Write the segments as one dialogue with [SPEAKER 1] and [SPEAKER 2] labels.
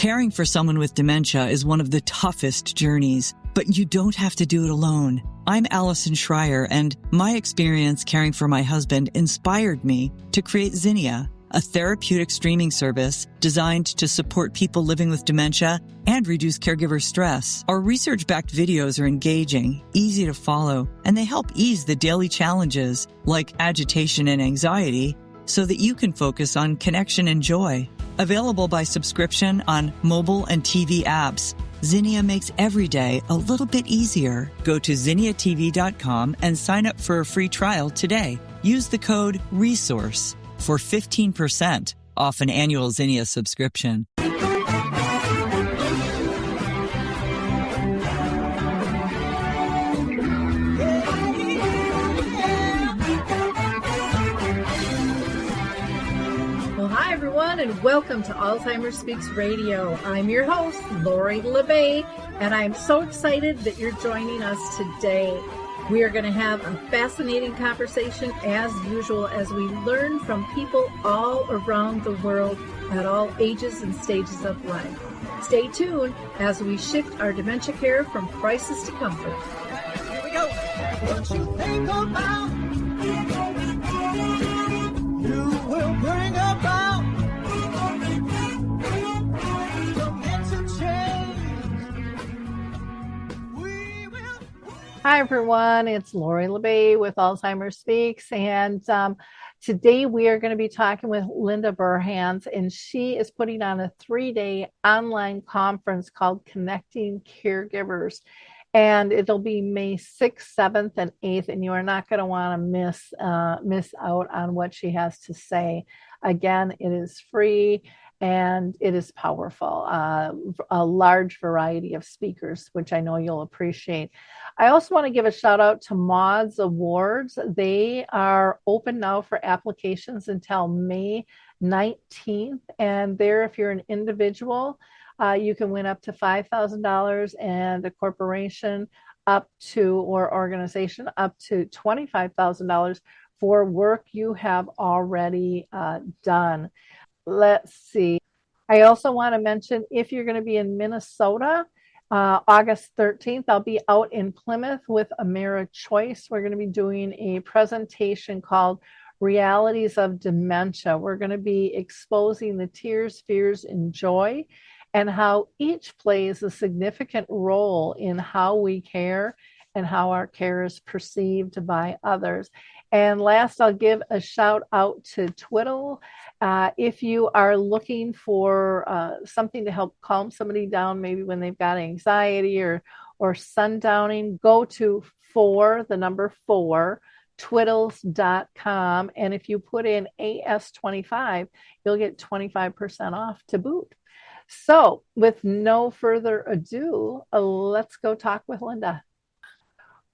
[SPEAKER 1] Caring for someone with dementia is one of the toughest journeys, but you don't have to do it alone. I'm Allison Schreier, and my experience caring for my husband inspired me to create Zinnia, a therapeutic streaming service designed to support people living with dementia and reduce caregiver stress. Our research-backed videos are engaging, easy to follow, and they help ease the daily challenges like agitation and anxiety so that you can focus on connection and joy. Available by subscription on mobile and TV apps, Zinnia makes every day a little bit easier. Go to zinniatv.com and sign up for a free trial today. Use the code RESOURCE for 15% off an annual Zinnia subscription.
[SPEAKER 2] And welcome to Alzheimer Speaks Radio. I'm your host, Lori LeBay, and I'm so excited that you're joining us today. We are going to have a fascinating conversation as usual as we learn from people all around the world at all ages and stages of life. Stay tuned as we shift our dementia care from crisis to comfort.
[SPEAKER 3] Here we go. What you think about, you will bring about.
[SPEAKER 2] Hi, everyone. It's Lori LeBay with Alzheimer Speaks. And today we are going to be talking with Linda Burhans, and she is putting on a 3-day online conference called Connecting Caregivers. And it'll be May 6th, 7th, and 8th. And you are not going to want to miss out on what she has to say. Again, it is free. And it is powerful, a large variety of speakers, which I know you'll appreciate. I also want to give a shout out to Maud's Awards. They are open now for applications until May 19th. And there, if you're an individual, you can win up to $5,000 and a corporation up to, or organization up to $25,000 for work you have already done. Let's see. I also want to mention if you're going to be in Minnesota, August 13th, I'll be out in Plymouth with AmeriChoice. We're going to be doing a presentation called Realities of Dementia. We're going to be exposing the tears, fears, and joy, and how each plays a significant role in how we care and how our care is perceived by others. And last, I'll give a shout out to Twiddle. If you are looking for something to help calm somebody down, maybe when they've got anxiety or sundowning, go to 4, twiddles.com. And if you put in AS25, you'll get 25% off to boot. So with no further ado, let's go talk with Linda.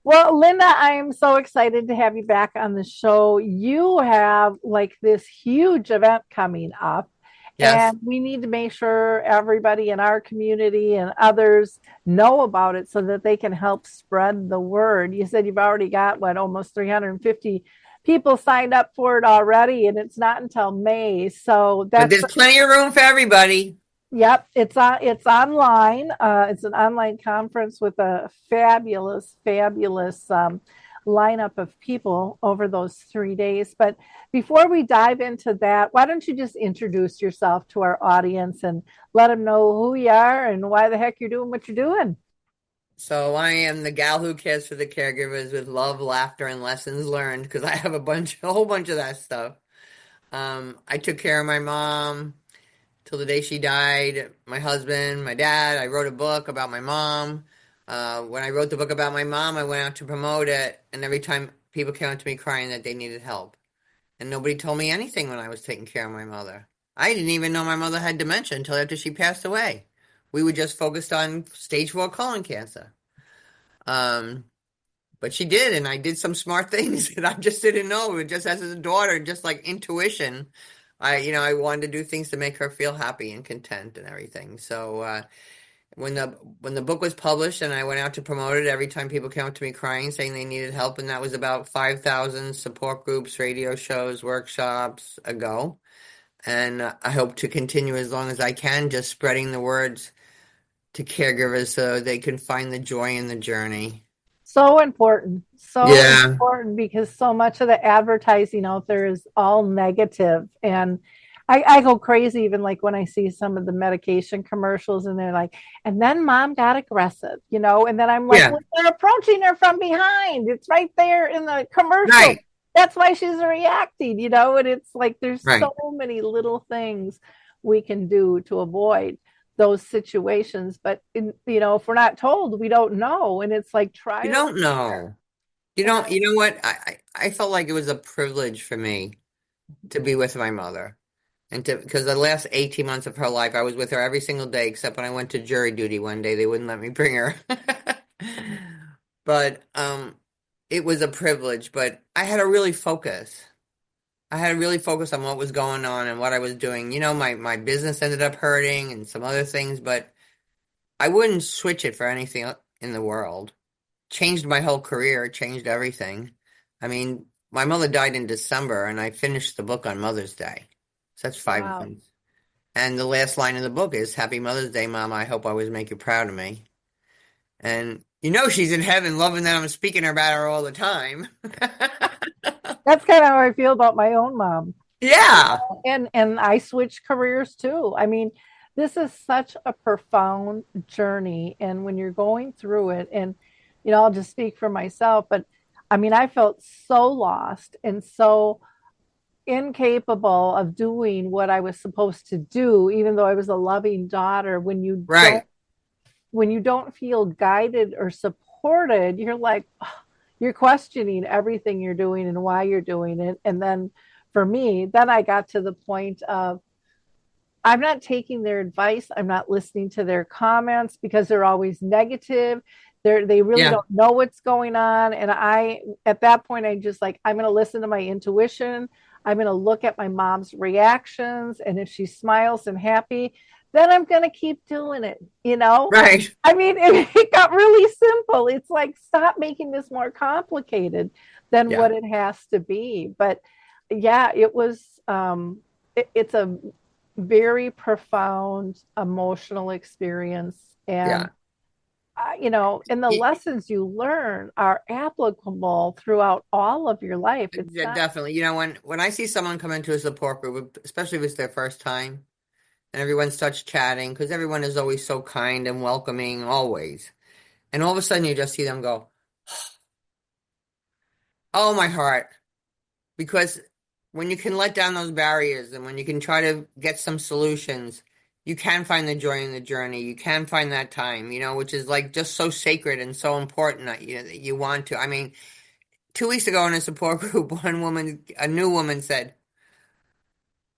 [SPEAKER 2] Well, Linda, I am so excited to have you back on the show. You have like this huge event coming up. Yes. And we need to make sure everybody in our community and others know about it so that they can help spread the word. You said you've already got, almost 350 people signed up for it already, and it's not until May. So
[SPEAKER 4] but there's plenty of room for everybody.
[SPEAKER 2] Yep, it's online. It's an online conference with a fabulous lineup of people over those 3 days. But before we dive into that, why don't you just introduce yourself to our audience and let them know who you are and why the heck you're doing what you're doing?
[SPEAKER 4] So I am the gal who cares for the caregivers with love, laughter, and lessons learned, because I have a whole bunch of that stuff. I took care of my mom till the day she died, my husband, my dad. I wrote a book about my mom. When I wrote the book about my mom, I went out to promote it, and every time people came up to me crying that they needed help. And nobody told me anything when I was taking care of my mother. I didn't even know my mother had dementia until after she passed away. We were just focused on stage 4 colon cancer. But she did, and I did some smart things that I just didn't know. Just as a daughter, just like intuition, I wanted to do things to make her feel happy and content and everything. So when the book was published and I went out to promote it, every time people came up to me crying, saying they needed help, and that was about 5,000 support groups, radio shows, workshops ago. And I hope to continue as long as I can, just spreading the words to caregivers so they can find the joy in the journey.
[SPEAKER 2] So important. So
[SPEAKER 4] Yeah,
[SPEAKER 2] important because so much of the advertising out there is all negative. And I go crazy even like when I see some of the medication commercials and they're like, and then mom got aggressive, and then I'm like,
[SPEAKER 4] yeah,
[SPEAKER 2] well, they're approaching her from behind. It's right there in the commercial.
[SPEAKER 4] right,
[SPEAKER 2] That's why she's reacting, and it's like there's
[SPEAKER 4] right.
[SPEAKER 2] so many little things we can do to avoid those situations. But if we're not told, we don't know. And it's like
[SPEAKER 4] You
[SPEAKER 2] trial
[SPEAKER 4] don't
[SPEAKER 2] and error.
[SPEAKER 4] know. You don't, you know what? I felt like it was a privilege for me to be with my mother. And because the last 18 months of her life, I was with her every single day, except when I went to jury duty one day, they wouldn't let me bring her. But it was a privilege, but I had to really focus. I had to really focus on what was going on and what I was doing. My business ended up hurting and some other things, but I wouldn't switch it for anything in the world. Changed my whole career, changed everything. I mean, my mother died in December and I finished the book on Mother's Day. So that's 5
[SPEAKER 2] Wow.
[SPEAKER 4] months. And the last line of the book is Happy Mother's Day, Mom. I hope I always make you proud of me. And she's in heaven loving that I'm speaking about her all the time.
[SPEAKER 2] That's kind of how I feel about my own mom.
[SPEAKER 4] Yeah.
[SPEAKER 2] And I switched careers too. I mean, this is such a profound journey. And when you're going through it, and I'll just speak for myself, but I mean, I felt so lost and so incapable of doing what I was supposed to do, even though I was a loving daughter.
[SPEAKER 4] Right.
[SPEAKER 2] When you don't feel guided or supported, you're like, you're questioning everything you're doing and why you're doing it. And then for me, then I got to the point of I'm not taking their advice. I'm not listening to their comments because they're always negative. They really
[SPEAKER 4] Yeah.
[SPEAKER 2] don't know what's going on. And at that point, I just like, I'm going to listen to my intuition. I'm going to look at my mom's reactions. And if she smiles and happy, then I'm going to keep doing it.
[SPEAKER 4] Right.
[SPEAKER 2] I mean, it got really simple. It's like, stop making this more complicated than
[SPEAKER 4] Yeah.
[SPEAKER 2] what it has to be. But yeah, it was, it's a very profound emotional experience.
[SPEAKER 4] Yeah.
[SPEAKER 2] And, and the
[SPEAKER 4] Y-
[SPEAKER 2] lessons you learn are applicable throughout all of your life. It's
[SPEAKER 4] Yeah,
[SPEAKER 2] not,
[SPEAKER 4] definitely. When I see someone come into a support group, especially if it's their first time, and everyone starts chatting, because everyone is always so kind and welcoming, always. And all of a sudden you just see them go, oh, my heart. Because when you can let down those barriers and when you can try to get some solutions, you can find the joy in the journey. You can find that time, which is like just so sacred and so important that you want to. I mean, 2 weeks ago in a support group, a new woman said,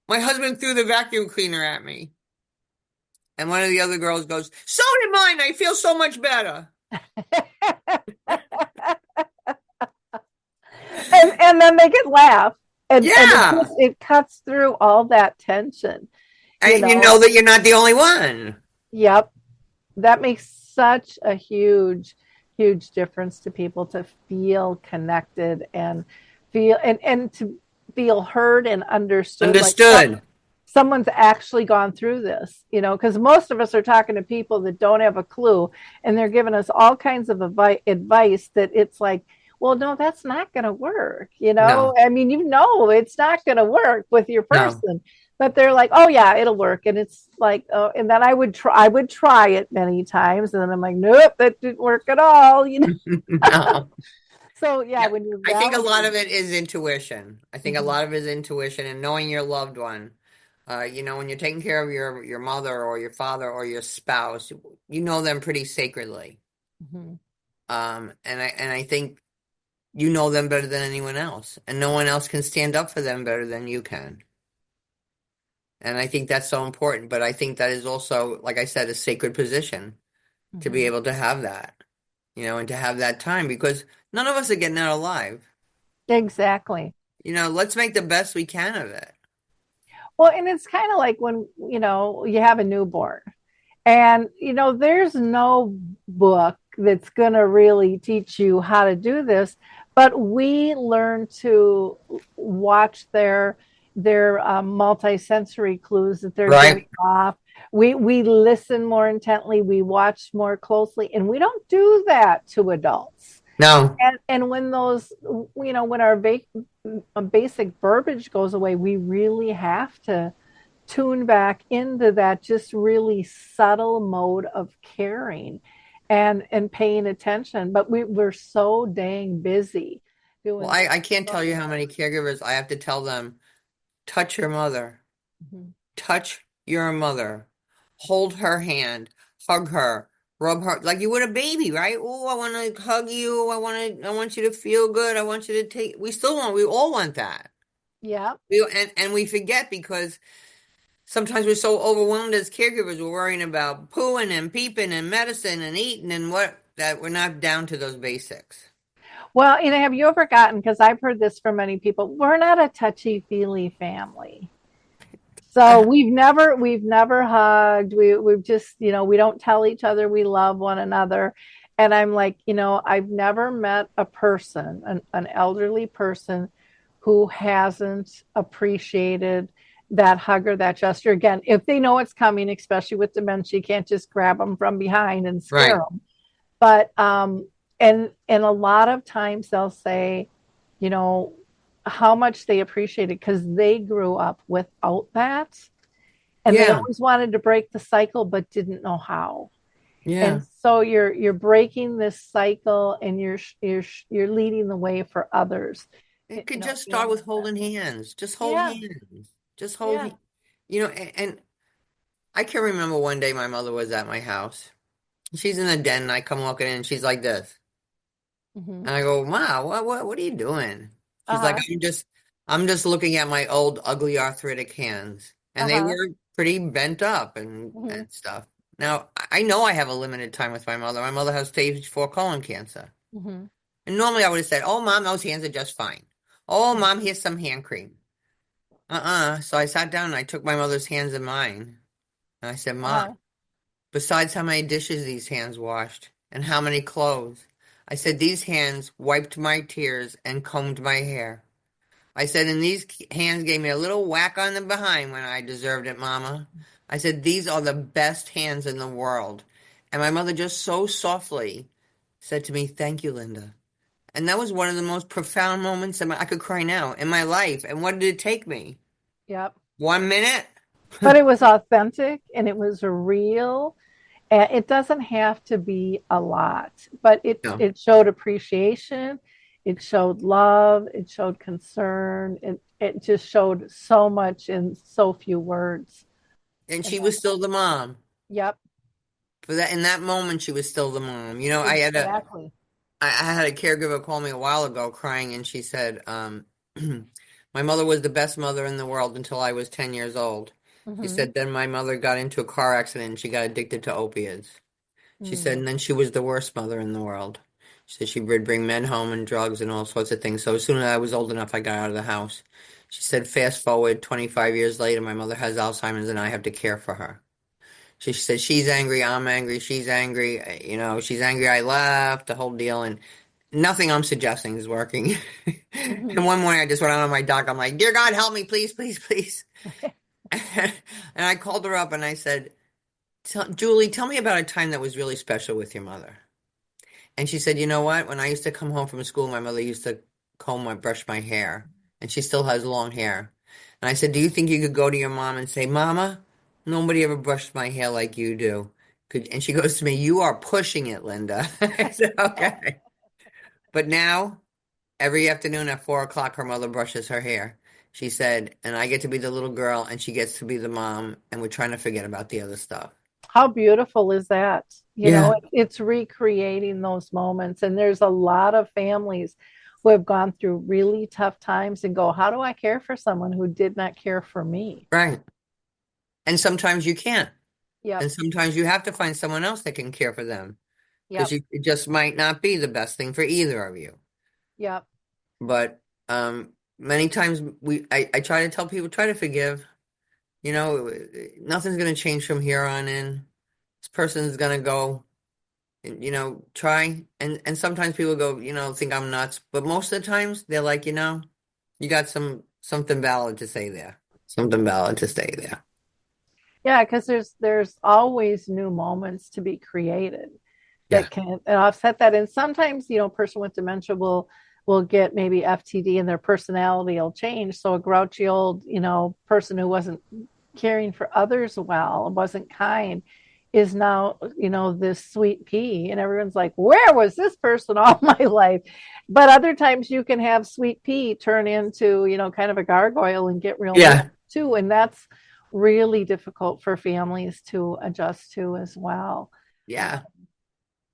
[SPEAKER 4] my husband threw the vacuum cleaner at me. And one of the other girls goes, so did mine. I feel so much better.
[SPEAKER 2] and then they can laugh. And
[SPEAKER 4] Yeah.
[SPEAKER 2] it cuts through all that tension, you
[SPEAKER 4] And you
[SPEAKER 2] know.
[SPEAKER 4] know that you're not the only one.
[SPEAKER 2] Yep. That makes such a huge difference to people to feel connected and and to feel heard and understood, like
[SPEAKER 4] Understood.
[SPEAKER 2] someone's actually gone through this, because most of us are talking to people that don't have a clue and they're giving us all kinds of advice that it's like, well, no, that's not going to work.
[SPEAKER 4] No,
[SPEAKER 2] I mean, it's not going to work with your
[SPEAKER 4] no.
[SPEAKER 2] person, but they're like, oh yeah, it'll work. And it's like, oh, and then I would try it many times. And then I'm like, nope, that didn't work at all.
[SPEAKER 4] No.
[SPEAKER 2] So yeah,
[SPEAKER 4] Yeah.
[SPEAKER 2] when you're
[SPEAKER 4] I think a lot
[SPEAKER 2] validated.
[SPEAKER 4] of it is intuition. I think a
[SPEAKER 2] Mhm,
[SPEAKER 4] lot of it is intuition and knowing your loved one. When you're taking care of your mother or your father or your spouse, you know them pretty sacredly.
[SPEAKER 2] mhm.
[SPEAKER 4] And I think you know them better than anyone else, and no one else can stand up for them better than you can. And I think that's so important. But I think that is also, like I said, a sacred position to be
[SPEAKER 2] Mhm.
[SPEAKER 4] able to have that, and to have that time because none of us are getting out alive.
[SPEAKER 2] Exactly.
[SPEAKER 4] Let's make the best we can of it.
[SPEAKER 2] Well, and it's kind of like when, you have a newborn and, there's no book that's going to really teach you how to do this, but we learn to watch their their multisensory clues that they're
[SPEAKER 4] Right.
[SPEAKER 2] getting off. We listen more intently, we watch more closely, and we don't do that to adults.
[SPEAKER 4] No.
[SPEAKER 2] And when those, when our basic verbiage goes away, we really have to tune back into that just really subtle mode of caring and paying attention. But we're so dang busy
[SPEAKER 4] Well,
[SPEAKER 2] doing
[SPEAKER 4] I can't
[SPEAKER 2] so
[SPEAKER 4] tell
[SPEAKER 2] many
[SPEAKER 4] you how many caregivers I have to tell them, touch your mother,
[SPEAKER 2] things.
[SPEAKER 4] touch your mother, hold her hand, hug her, rub her like you would a baby, right? Oh, I want to hug you. I want you to feel good. I want you to take, we all want that.
[SPEAKER 2] Yeah.
[SPEAKER 4] And we forget because sometimes we're so overwhelmed as caregivers, we're worrying about pooing and peeping and medicine and eating and what, that we're not down to those basics.
[SPEAKER 2] Well, have you ever gotten, because I've heard this from many people, we're not a touchy feely family. So we've never hugged. We've just, we don't tell each other we love one another. And I'm like, I've never met a person, an elderly person who hasn't appreciated that hug or that gesture. Again, if they know it's coming, especially with dementia, you can't just grab them from behind and scare
[SPEAKER 4] Right.
[SPEAKER 2] them. But and a lot of times they'll say, you know, how much they appreciate it because they grew up without that, and they
[SPEAKER 4] Yeah.
[SPEAKER 2] always wanted to break the cycle but didn't know how.
[SPEAKER 4] Yeah.
[SPEAKER 2] And so you're breaking this cycle, and you're leading the way for others.
[SPEAKER 4] It could just start with
[SPEAKER 2] Families that,
[SPEAKER 4] holding hands. Just hold
[SPEAKER 2] yeah,
[SPEAKER 4] hands. Just hold,
[SPEAKER 2] yeah,
[SPEAKER 4] and I can remember one day my mother was at my house. She's in the den, and I come walking in, and she's like this.
[SPEAKER 2] hmm,
[SPEAKER 4] And I go, Ma, what are you doing? She's like,
[SPEAKER 2] uh-huh,
[SPEAKER 4] I'm just looking at my old, ugly, arthritic hands. And they
[SPEAKER 2] uh-huh,
[SPEAKER 4] were pretty bent up
[SPEAKER 2] hmm,
[SPEAKER 4] and stuff. Now, I know I have a limited time with my mother. My mother has stage 4 colon cancer.
[SPEAKER 2] hmm,
[SPEAKER 4] And normally I would have said, oh, Mom, those hands are just fine. Oh, Mom, here's some hand cream. So I sat down and I took my mother's hands in mine. And I said, Mom,
[SPEAKER 2] uh-huh,
[SPEAKER 4] besides how many dishes these hands washed and how many clothes, I said, these hands wiped my tears and combed my hair. I said, and these hands gave me a little whack on the behind when I deserved it, Mama. I said, these are the best hands in the world. And my mother just so softly said to me, thank you, Linda. And that was one of the most profound moments I could cry now in my life. And what did it take me?
[SPEAKER 2] yep.
[SPEAKER 4] 1 minute?
[SPEAKER 2] But it was authentic and it was real. And it doesn't have to be a lot, but it
[SPEAKER 4] No.
[SPEAKER 2] it showed appreciation, it showed love, it showed concern. It just showed so much in so few words.
[SPEAKER 4] And
[SPEAKER 2] And
[SPEAKER 4] she was still the mom.
[SPEAKER 2] yep,
[SPEAKER 4] For that, in that moment, she was still the mom.
[SPEAKER 2] exactly.
[SPEAKER 4] I had a caregiver call me a while ago crying, and she said, my mother was the best mother in the world until I was 10 years old. She
[SPEAKER 2] Mm-hmm.
[SPEAKER 4] said, then my mother got into a car accident and she got addicted to opiates. She said,
[SPEAKER 2] Mm.
[SPEAKER 4] and then she was the worst mother in the world. She said she would bring men home and drugs and all sorts of things. So as soon as I was old enough, I got out of the house. She said, fast forward 25 years later, my mother has Alzheimer's and I have to care for her. She said, she's angry, I'm angry, she's angry, she's angry I left, the whole deal. And nothing I'm suggesting is working.
[SPEAKER 2] Mm-hmm.
[SPEAKER 4] And one morning I just went out on my dock. I'm like, dear God, help me, please, please, please. And I called her up and I said, Julie, tell me about a time that was really special with your mother. And she said, you know what? When I used to come home from school, my mother used to brush my hair. And she still has long hair. And I said, do you think you could go to your mom and say, Mama, nobody ever brushed my hair like you do? And she goes to me, you are pushing it, Linda. I said, okay. But now, every afternoon at 4 o'clock, her mother brushes her hair. She said, and I get to be the little girl, and she gets to be the mom, and we're trying to forget about the other stuff.
[SPEAKER 2] How beautiful is that?
[SPEAKER 4] Yeah,
[SPEAKER 2] It's recreating those moments. And there's a lot of families who have gone through really tough times and go, how do I care for someone who did not care for me?
[SPEAKER 4] right. And sometimes you can't.
[SPEAKER 2] Yep,
[SPEAKER 4] And sometimes you have to find someone else that can care for them because
[SPEAKER 2] yep,
[SPEAKER 4] it just might not be the best thing for either of you.
[SPEAKER 2] yep.
[SPEAKER 4] But many times I try to tell people, try to forgive. Nothing's going to change from here on in. This person's going to go. Try. And sometimes people go, think I'm nuts. But most of the times they're like, you got some something valid to say there. Something valid to say there.
[SPEAKER 2] Yeah, because there's always new moments to be created
[SPEAKER 4] Yeah.
[SPEAKER 2] that can offset that. And sometimes, a person with dementia will get maybe FTD and their personality will change. So a grouchy old, person who wasn't caring for others well, wasn't kind, is now, this sweet pea. And everyone's like, where was this person all my life? But other times you can have sweet pea turn into, kind of a gargoyle and get real
[SPEAKER 4] Yeah.
[SPEAKER 2] mad too. And that's really difficult for families to adjust to as well.
[SPEAKER 4] Yeah.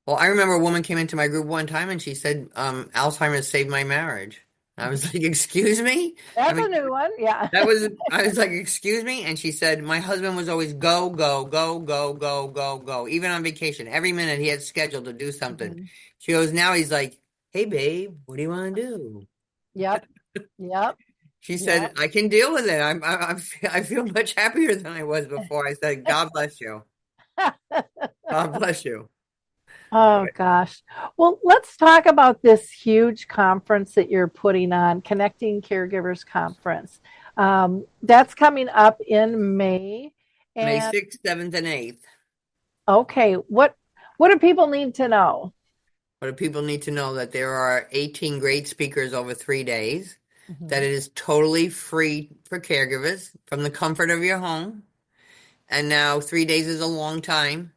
[SPEAKER 4] Well, I remember a woman came into my group one time and she said, Alzheimer's saved my marriage. I was like, excuse me? I
[SPEAKER 2] That's a
[SPEAKER 4] mean,
[SPEAKER 2] new one. Yeah.
[SPEAKER 4] I was like, excuse me? And she said, my husband was always go, go, go, go, go, go, go, even on vacation. Every minute he had scheduled to do something.
[SPEAKER 2] Mhm.
[SPEAKER 4] She goes, now he's like, hey, babe, what do you want to do?
[SPEAKER 2] Yep. Yep.
[SPEAKER 4] She said,
[SPEAKER 2] Yep.
[SPEAKER 4] I can deal with it. I feel much happier than I was before. I said, God bless you. God bless you.
[SPEAKER 2] Oh gosh. Well, let's talk about this huge conference that you're putting on, Connecting Caregivers Conference. That's coming up in May.
[SPEAKER 4] May
[SPEAKER 2] And
[SPEAKER 4] 6th, 7th, and 8th.
[SPEAKER 2] okay, what do people need to know?
[SPEAKER 4] But people need to know that there are 18 great speakers over 3 days, that
[SPEAKER 2] Mhm.
[SPEAKER 4] it is totally free for caregivers from the comfort of your home. And now 3 days is a long time.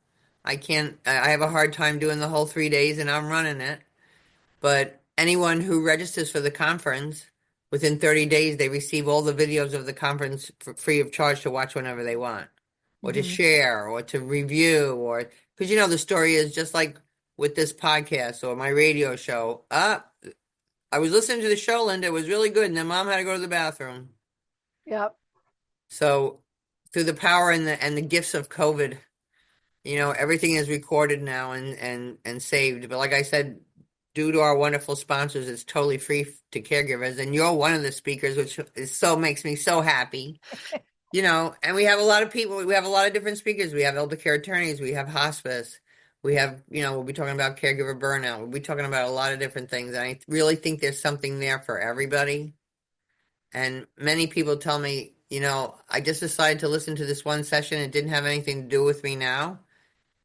[SPEAKER 4] I have a hard time doing the whole 3 days and I'm running it. But anyone who registers for the conference, within 30 days, they receive all the videos of the conference for free of charge to watch whenever they want, or to
[SPEAKER 2] Mhm.
[SPEAKER 4] share, or to review, or because the story is just like with this podcast or my radio show. I was listening to the show, Linda. It was really good, and then Mom had to go to the bathroom.
[SPEAKER 2] Yep.
[SPEAKER 4] So through the power and the gifts of COVID, everything is recorded now and saved. But like I said, due to our wonderful sponsors, it's totally free to caregivers, and you're one of the speakers, which makes me so happy. And we have a lot of people. We have a lot of different speakers. We have elder care attorneys. We have hospice. We have, we'll be talking about caregiver burnout. We'll be talking about a lot of different things. And I really think there's something there for everybody. And many people tell me, I just decided to listen to this one session. It didn't have anything to do with me now.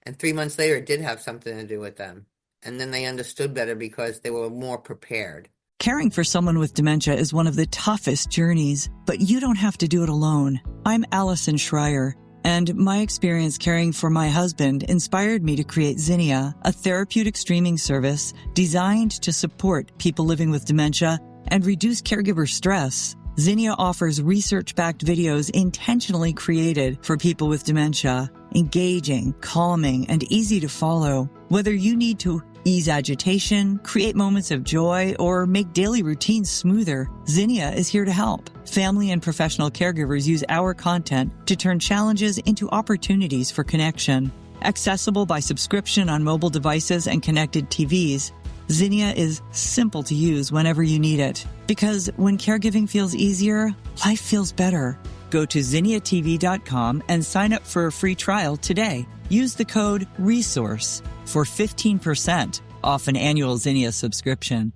[SPEAKER 4] And 3 months later, it did have something to do with them. And then they understood better because they were more prepared.
[SPEAKER 1] Caring for someone with dementia is one of the toughest journeys, but you don't have to do it alone. I'm Allison Schreier, and my experience caring for my husband inspired me to create Zinnia, a therapeutic streaming service designed to support people living with dementia and reduce caregiver stress. Zinnia offers research-backed videos intentionally created for people with dementia, engaging, calming, and easy to follow. Whether you need to ease agitation, create moments of joy, or make daily routines smoother, Zinnia is here to help. Family and professional caregivers use our content to turn challenges into opportunities for connection. Accessible by subscription on mobile devices and connected TVs, Zinnia is simple to use whenever you need it. Because when caregiving feels easier, life feels better. Go to zinniatv.com and sign up for a free trial today. Use the code RESOURCE for 15% off an annual Zinnia subscription.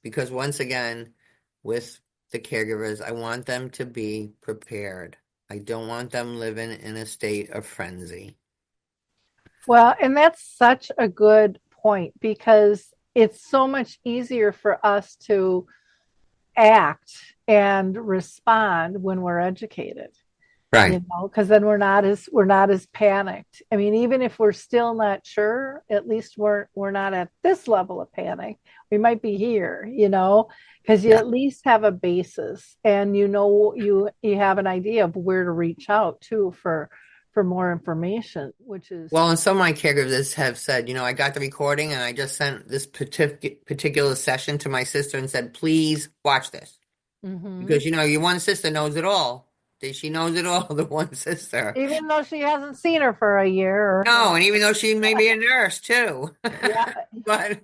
[SPEAKER 4] Because once again, with the caregivers, I want them to be prepared. I don't want them living in a state of frenzy.
[SPEAKER 2] Well, and that's such a good point because it's so much easier for us to act and respond when we're educated.
[SPEAKER 4] Right.
[SPEAKER 2] Because then we're not as panicked. I mean, even if we're still not sure, at least we're not at this level of panic. We might be here, because you
[SPEAKER 4] Yeah.
[SPEAKER 2] at least have a basis and you have an idea of where to reach out to for more information, which is
[SPEAKER 4] Well, and some of my caregivers have said, I got the recording and I just sent this particular session to my sister and said, please watch this.
[SPEAKER 2] mhm.
[SPEAKER 4] Because, your one sister knows it all. She knows it all, the one sister.
[SPEAKER 2] Even though she hasn't seen her for a year or
[SPEAKER 4] No, and even though she may be a nurse too.
[SPEAKER 2] yeah,
[SPEAKER 4] But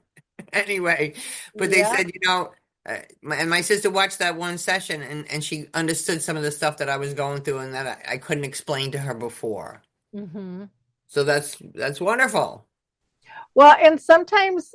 [SPEAKER 4] anyway, but they
[SPEAKER 2] yeah.
[SPEAKER 4] said, and my sister watched that one session and she understood some of the stuff that I was going through and that I couldn't explain to her before.
[SPEAKER 2] Mhm.
[SPEAKER 4] So that's wonderful.
[SPEAKER 2] Well, and sometimes,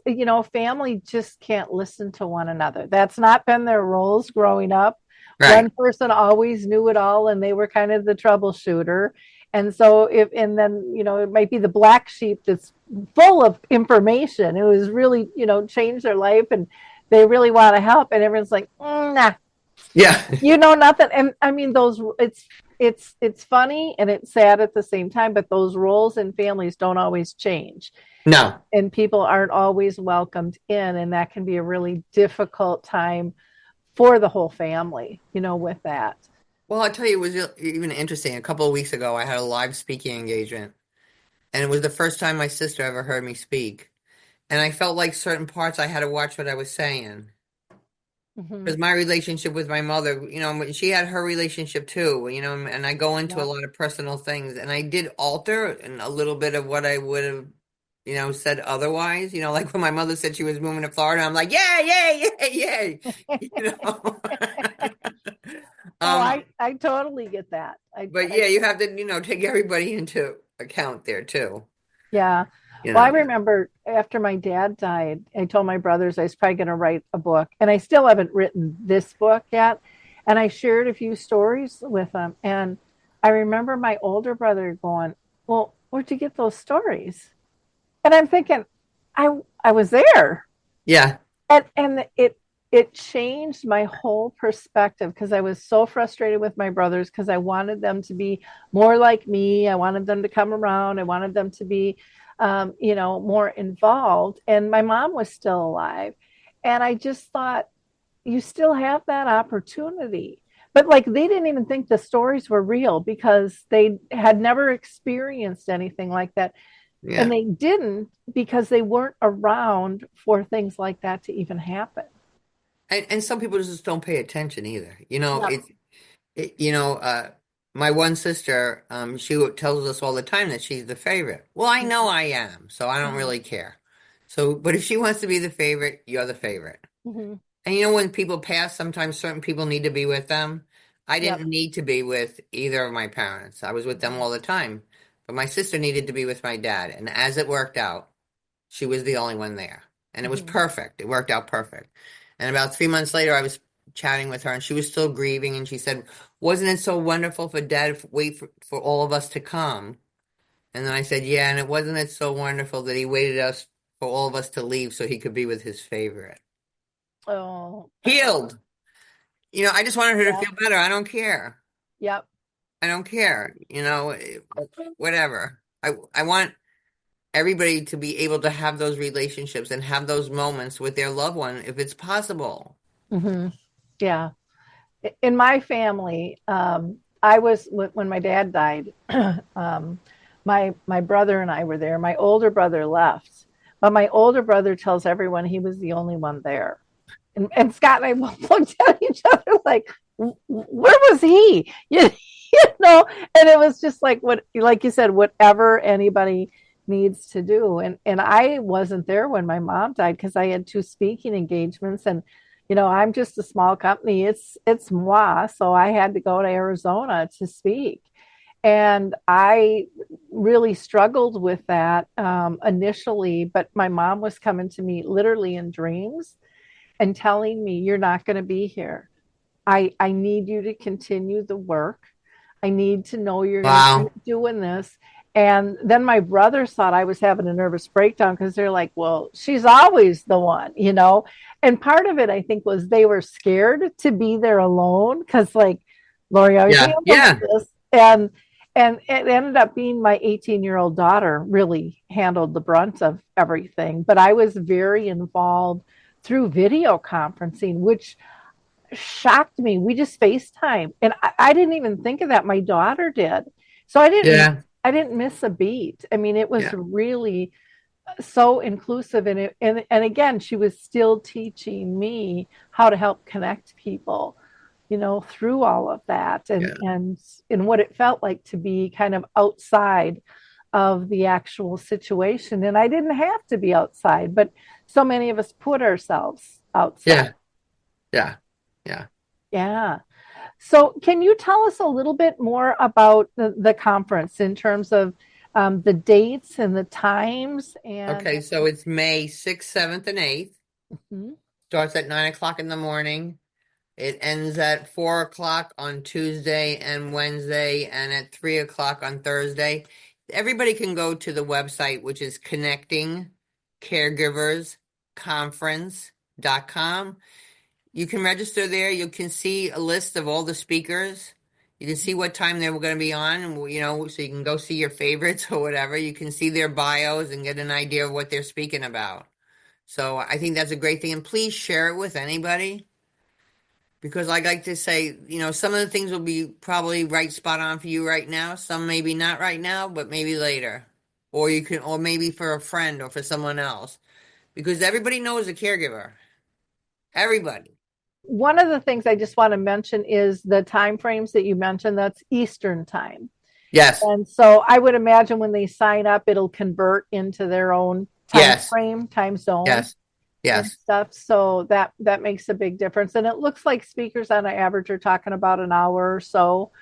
[SPEAKER 2] family just can't listen to one another. That's not been their roles growing up.
[SPEAKER 4] Right.
[SPEAKER 2] One person always knew it all and they were kind of the troubleshooter. And so and then, it might be the black sheep that's full of information. It was really, changed their life and they really want to help. And everyone's like, nah,
[SPEAKER 4] Yeah.
[SPEAKER 2] you know nothing. And I mean, it's funny and it's sad at the same time, but those roles in families don't always change
[SPEAKER 4] No.
[SPEAKER 2] and people aren't always welcomed in, and that can be a really difficult time for the whole family, with that.
[SPEAKER 4] Well, I'll tell you, it was even interesting. A couple of weeks ago, I had a live speaking engagement, and it was the first time my sister ever heard me speak. And I felt like certain parts I had to watch what I was saying.
[SPEAKER 2] Mm-hmm.
[SPEAKER 4] Because my relationship with my mother, she had her relationship too, and I go into a
[SPEAKER 2] Yep.
[SPEAKER 4] lot of personal things, and I did alter and a little bit of what I would have, said otherwise. Like when my mother said she was moving to Florida, I'm like, yeah, yeah, yeah, yeah, you know.
[SPEAKER 2] Oh,
[SPEAKER 4] Um,
[SPEAKER 2] I totally get that.
[SPEAKER 4] but yeah, you have to, take everybody into account there too,
[SPEAKER 2] Yeah.
[SPEAKER 4] you
[SPEAKER 2] Well, I
[SPEAKER 4] know.
[SPEAKER 2] remember after my dad died, I told my brothers I was probably going to write a book, and I still haven't written this book yet. And I shared a few stories with them, and I remember my older brother going, "Well, where'd you get those stories?" And I'm thinking, I was there,
[SPEAKER 4] Yeah,
[SPEAKER 2] and it changed my whole perspective because I was so frustrated with my brothers because I wanted them to be more like me. I wanted them to come around. I wanted them to be, more involved. And my mom was still alive, and I just thought, you still have that opportunity. But like they didn't even think the stories were real because they had never experienced anything like that. And
[SPEAKER 4] yeah.
[SPEAKER 2] they didn't because they weren't around for things like that to even happen.
[SPEAKER 4] And some people just don't pay attention either.
[SPEAKER 2] Yep.
[SPEAKER 4] It, you know, my one sister, tells us all the time that she's the favorite. Well, I know I am, so I don't
[SPEAKER 2] Mhm.
[SPEAKER 4] really care. So, but if she wants to be the favorite, you're the favorite.
[SPEAKER 2] Mhm.
[SPEAKER 4] And when people pass, sometimes certain people need to be with them. I
[SPEAKER 2] Yep.
[SPEAKER 4] didn't need to be with either of my parents. I was with them all the time. But my sister needed to be with my dad. And as it worked out, she was the only one there. And it was
[SPEAKER 2] Mhm.
[SPEAKER 4] perfect. It worked out perfect. And about 3 months later, I was chatting with her and she was still grieving. And she said, wasn't it so wonderful for dad to wait for all of us to come? And then I said, yeah. And it wasn't it so wonderful that he waited us for all of us to leave so he could be with his favorite.
[SPEAKER 2] Oh.
[SPEAKER 4] Healed. I just wanted her to
[SPEAKER 2] Yeah.
[SPEAKER 4] feel better. I don't care.
[SPEAKER 2] Yep.
[SPEAKER 4] I don't care. Whatever. I want everybody to be able to have those relationships and have those moments with their loved one if it's possible.
[SPEAKER 2] Mhm. Yeah. In my family, I was when my dad died. um, my brother and I were there. My older brother left, but my older brother tells everyone he was the only one there. And Scott and I looked at each other like, where was he? And it was just like you said, whatever anybody needs to do. And I wasn't there when my mom died because I had two speaking engagements, and I'm just a small company. It's moi, so I had to go to Arizona to speak. And I really struggled with that initially, but my mom was coming to me literally in dreams and telling me, you're not going to be here. I need you to continue the work. I need to know you're going to keep
[SPEAKER 4] Wow.
[SPEAKER 2] doing this. And then my brothers thought I was having a nervous breakdown because they're like, well, she's always the one. And part of it, I think, was they were scared to be there alone because, like, Lori always
[SPEAKER 4] Yeah.
[SPEAKER 2] handles
[SPEAKER 4] Yeah.
[SPEAKER 2] this. And it ended up being my 18-year-old daughter really handled the brunt of everything. But I was very involved through video conferencing, which shocked me. We just FaceTime, and I didn't even think of that. My daughter did, so
[SPEAKER 4] Yeah.
[SPEAKER 2] I didn't miss a beat. I mean, it was
[SPEAKER 4] Yeah.
[SPEAKER 2] really so inclusive, and again, she was still teaching me how to help connect people, through all of that,
[SPEAKER 4] Yeah.
[SPEAKER 2] and what it felt like to be kind of outside of the actual situation. And I didn't have to be outside, but so many of us put ourselves outside.
[SPEAKER 4] Yeah. Yeah. Yeah.
[SPEAKER 2] Yeah. So, can you tell us a little bit more about the conference in terms of the dates and the times and
[SPEAKER 4] Okay, so it's May 6th, 7th, and 8th.
[SPEAKER 2] Mhm.
[SPEAKER 4] Starts at 9 o'clock in the morning. It ends at 4 o'clock on Tuesday and Wednesday, and at 3 o'clock on Thursday. Everybody can go to the website, which is connectingcaregiversconference.com. You can register there. You can see a list of all the speakers. You can see what time they were going to be on, so you can go see your favorites or whatever. You can see their bios and get an idea of what they're speaking about. So I think that's a great thing. And please share it with anybody. Because I like to say, some of the things will be probably right spot on for you right now. Some maybe not right now, but maybe later. Or maybe for a friend or for someone else. Because everybody knows a caregiver. Everybody.
[SPEAKER 2] one of the things I just want to mention is the time frames that you mentioned. That's Eastern time.
[SPEAKER 4] Yes.
[SPEAKER 2] And so I would imagine when they sign up, it'll convert into their own time
[SPEAKER 4] Yes.
[SPEAKER 2] frame, time zone
[SPEAKER 4] Yes.
[SPEAKER 2] and
[SPEAKER 4] Yes.
[SPEAKER 2] stuff. So that makes a big difference. And it looks like speakers on average are talking about an hour or so.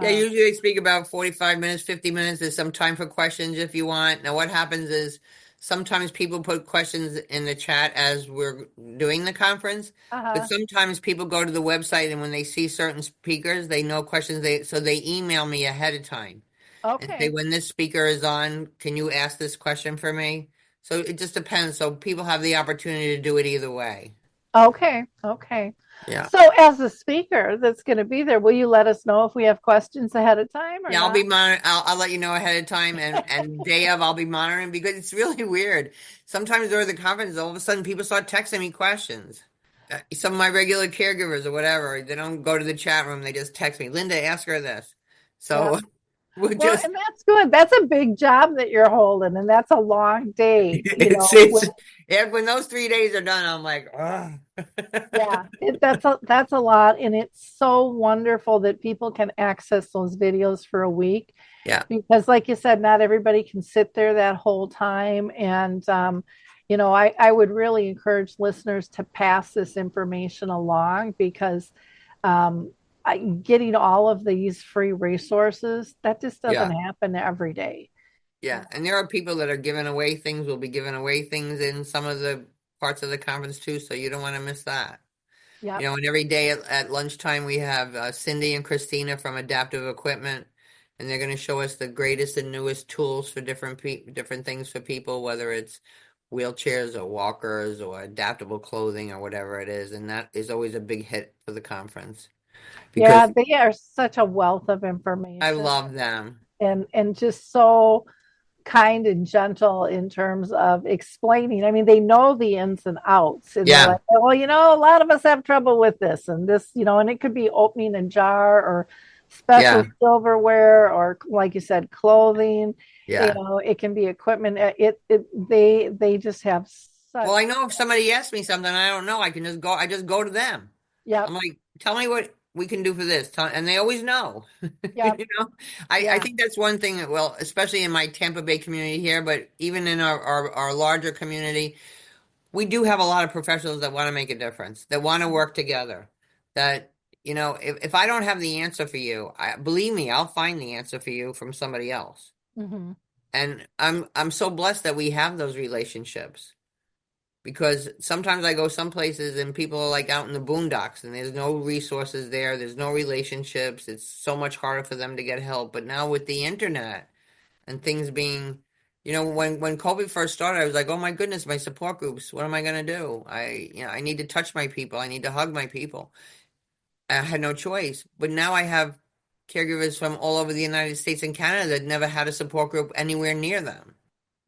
[SPEAKER 4] Yeah, usually they speak about 45 minutes, 50 minutes. There's some time for questions if you want. Now, what happens is sometimes people put questions in the chat as we're doing the conference, but
[SPEAKER 2] Uh-huh.
[SPEAKER 4] sometimes people go to the website and when they see certain speakers, they know questions. So they email me ahead of time and say,
[SPEAKER 2] Okay.
[SPEAKER 4] when this speaker is on, can you ask this question for me? So it just depends. So people have the opportunity to do it either way.
[SPEAKER 2] Okay. Okay.
[SPEAKER 4] Yeah.
[SPEAKER 2] So as a speaker that's going to be there, will you let us know if we have questions ahead of time or
[SPEAKER 4] Yeah,
[SPEAKER 2] not?
[SPEAKER 4] I'll let you know ahead of time, and day of I'll be monitoring because it's really weird. Sometimes during the conference, all of a sudden people start texting me questions. Some of my regular caregivers or whatever, they don't go to the chat room; they just text me, Linda, ask her this.
[SPEAKER 2] Yeah.
[SPEAKER 4] So we'll
[SPEAKER 2] Well,
[SPEAKER 4] just
[SPEAKER 2] and that's good. That's a big job that you're holding, and that's a long day,
[SPEAKER 4] it's yeah, when those 3 days are done, I'm like, oh.
[SPEAKER 2] yeah, that's a lot, and it's so wonderful that people can access those videos for a week
[SPEAKER 4] Yeah,
[SPEAKER 2] because, like you said, not everybody can sit there that whole time. And I would really encourage listeners to pass this information along because getting all of these free resources that just doesn't
[SPEAKER 4] yeah.
[SPEAKER 2] happen every day.
[SPEAKER 4] Yeah, and there are people that are giving away things, will be giving away things in some of the parts of the conference too, so you don't want to miss that.
[SPEAKER 2] Yep.
[SPEAKER 4] And every day at lunchtime we have Cindy and Christina from Adaptive Equipment, and they're going to show us the greatest and newest tools for different things for people, whether it's wheelchairs or walkers or adaptable clothing or whatever it is, and that is always a big hit for the conference
[SPEAKER 2] Yeah,
[SPEAKER 4] because
[SPEAKER 2] they are such a wealth of
[SPEAKER 4] I
[SPEAKER 2] information
[SPEAKER 4] love them.
[SPEAKER 2] and just so kind and gentle in terms of explaining. I mean, they know the ins and outs, and they're
[SPEAKER 4] Yeah,
[SPEAKER 2] like, well, a lot of us have trouble with this and this, and it could be opening a jar or
[SPEAKER 4] yeah,
[SPEAKER 2] special silverware or, like you said, clothing.
[SPEAKER 4] yeah.
[SPEAKER 2] It can be equipment. They just have
[SPEAKER 4] Well,
[SPEAKER 2] such.
[SPEAKER 4] I know if somebody asks me something I don't know, I just go to them. I'm
[SPEAKER 2] Yep.
[SPEAKER 4] like, tell me what we can do for this. And they always know.
[SPEAKER 2] Yep.
[SPEAKER 4] I
[SPEAKER 2] Yeah.
[SPEAKER 4] think that's one thing that, well, especially in my Tampa Bay community here, but even in our larger community, we do have a lot of professionals that want to make a difference, that want to work together. That, if I don't have the answer for you, believe me, I'll find the answer for you from somebody else.
[SPEAKER 2] Hmm.
[SPEAKER 4] And I'm so blessed that we have those relationships. Because sometimes I go some places and people are like out in the boondocks and there's no resources there, there's no relationships, it's so much harder for them to get help. But now with the internet and things being, when COVID first started, I was like, oh my goodness, my support groups, what am I going to do? I need to touch my people, I need to hug my people. I had no choice. But now I have caregivers from all over the United States and Canada that never had a support group anywhere near them.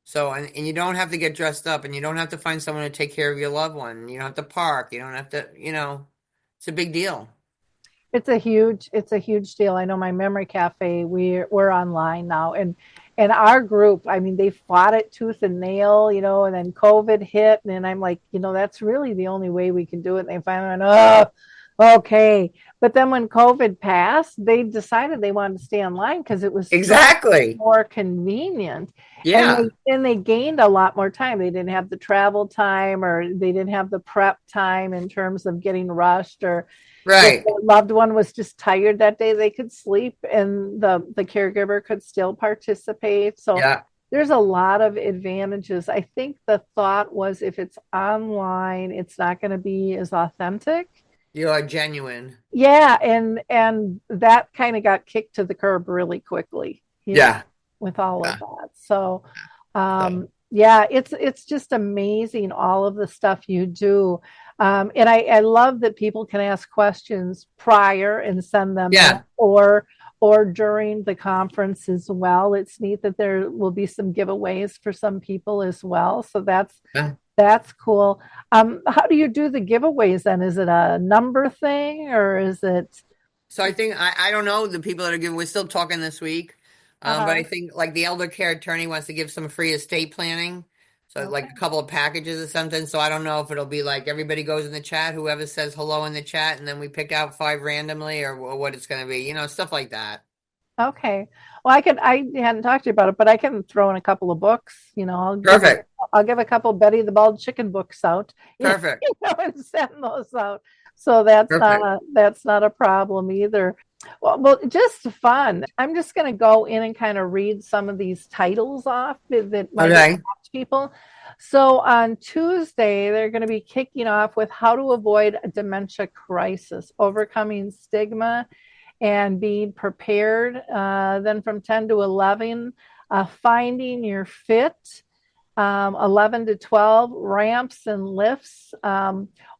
[SPEAKER 4] So, and you don't have to get dressed up and you don't have to find someone to take care of your loved one. You don't have to park. You don't have to, it's a big deal.
[SPEAKER 2] It's a huge deal. I know my memory cafe, we're online now, and our group, I mean, they fought it tooth and nail, and then COVID hit, and I'm like, that's really the only way we can do it. And they finally went, oh, okay. But then when COVID passed, they decided they wanted to stay online because it was so
[SPEAKER 4] Exactly.
[SPEAKER 2] more convenient, and
[SPEAKER 4] Yeah.
[SPEAKER 2] they gained a lot more time. They didn't have the travel time, or they didn't have the prep time in terms of getting rushed, or
[SPEAKER 4] Right.
[SPEAKER 2] their loved one was just tired that day, they could sleep and the caregiver could still participate. So
[SPEAKER 4] Yeah.
[SPEAKER 2] there's a lot of advantages. I think the thought was if it's online, it's not going to be as authentic.
[SPEAKER 4] You are genuine.
[SPEAKER 2] Yeah, and that kind of got kicked to the curb really quickly,
[SPEAKER 4] Yeah.
[SPEAKER 2] with all
[SPEAKER 4] Yeah.
[SPEAKER 2] of that. So,
[SPEAKER 4] So,
[SPEAKER 2] yeah, it's just amazing all of the stuff you do. And I love that people can ask questions prior and send them in,
[SPEAKER 4] yeah.
[SPEAKER 2] or during the conference as well. It's neat that there will be some giveaways for some people as well. So
[SPEAKER 4] Yeah.
[SPEAKER 2] that's cool. How do you do the giveaways then? Is it a number thing or is it?
[SPEAKER 4] So I think I don't know the people that are giving. We're still talking this week, but I
[SPEAKER 2] Uh-huh.
[SPEAKER 4] think like the elder care attorney wants to give some free estate planning, so like a
[SPEAKER 2] Okay.
[SPEAKER 4] couple of packages or something. So I don't know if it'll be like everybody goes in the chat, whoever says hello in the chat, and then we pick out five randomly, or what it's going to be, stuff like that.
[SPEAKER 2] Okay. Well, I hadn't talked to you about it, but I can throw in a couple of books.
[SPEAKER 4] Perfect.
[SPEAKER 2] I'll give a couple Betty the Bald Chicken books out,
[SPEAKER 4] Perfect.
[SPEAKER 2] and send those out. So
[SPEAKER 4] Perfect.
[SPEAKER 2] that's not a problem either. Well, just fun. I'm just going to go in and kind of read some of these titles off that might
[SPEAKER 4] Okay.
[SPEAKER 2] attract people. So on Tuesday, they're going to be kicking off with how to avoid a dementia crisis, overcoming stigma and being prepared. Then from 10 to 11, finding your fit. 11 to 12, ramps and lifts.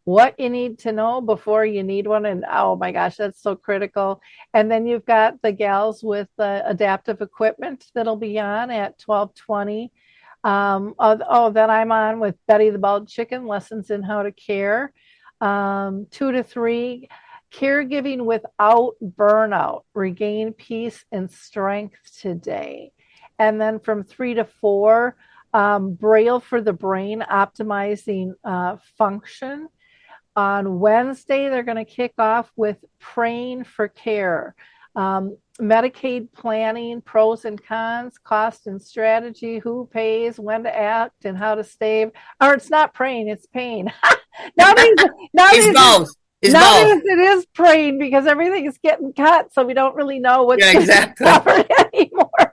[SPEAKER 2] What you need to know before you need one. And oh my gosh, that's so critical. And then you've got the gals with the adaptive equipment that'll be on at 12:20. Then I'm on with Betty the Bald Chicken, lessons in how to care. 2 to 3, caregiving without burnout, regain peace and strength today. And then from 3 to 4, Braille for the brain, optimizing function. On Wednesday, they're going to kick off with praying for care. Medicaid planning, pros and cons, cost and strategy, who pays, when to act, and how to save. Or it's not praying, it's pain. nowadays,
[SPEAKER 4] It's
[SPEAKER 2] nowadays,
[SPEAKER 4] both. It's both.
[SPEAKER 2] nowadays it is praying because everything is getting cut, so we don't really know what's
[SPEAKER 4] Yeah,
[SPEAKER 2] going to be
[SPEAKER 4] exactly.
[SPEAKER 2] covered anymore.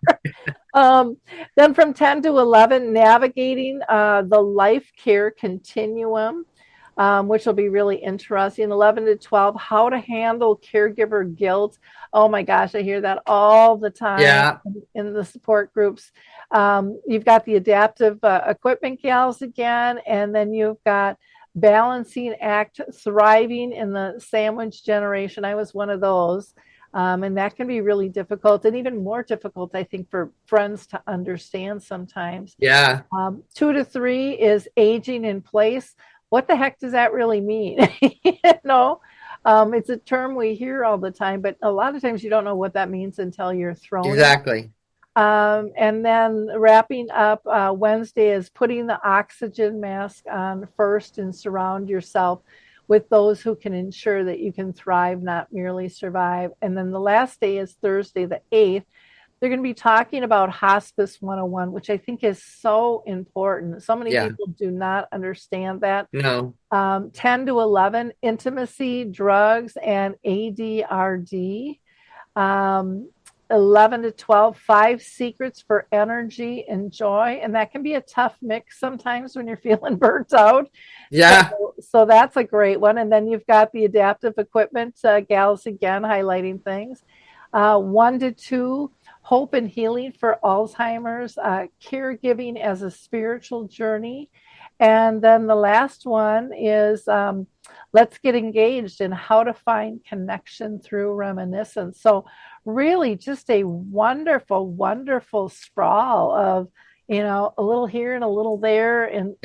[SPEAKER 2] Then from 10 to 11, navigating the life care continuum, which will be really interesting. 11 to 12, how to handle caregiver guilt. Oh my gosh, I hear that all the time
[SPEAKER 4] Yeah.
[SPEAKER 2] in the support groups. You've got the adaptive equipment gals again, and then you've got balancing act, thriving in the sandwich generation. I was one of those. And that can be really difficult and even more difficult, I think, for friends to understand sometimes.
[SPEAKER 4] Yeah.
[SPEAKER 2] 2 to 3 is aging in place. What the heck does that really mean? It's a term we hear all the time, but a lot of times you don't know what that means until you're thrown in.
[SPEAKER 4] Exactly.
[SPEAKER 2] And then wrapping up Wednesday is putting the oxygen mask on first and surround yourself with those who can ensure that you can thrive, not merely survive. And then the last day is Thursday, the 8th. They're going to be talking about Hospice 101, which I think is so important. So many
[SPEAKER 4] Yeah.
[SPEAKER 2] people do not understand that.
[SPEAKER 4] No.
[SPEAKER 2] 10 to 11, intimacy, drugs, and ADRD. 11 to 12, 5 secrets for energy and joy. And that can be a tough mix sometimes when you're feeling burnt out.
[SPEAKER 4] Yeah.
[SPEAKER 2] So that's a great one. And then you've got the adaptive equipment gals again, highlighting things. 1 to 2, hope and healing for Alzheimer's, caregiving as a spiritual journey. And then the last one is let's get engaged in how to find connection through reminiscence. So really just a wonderful, wonderful sprawl of, a little here and a little there. And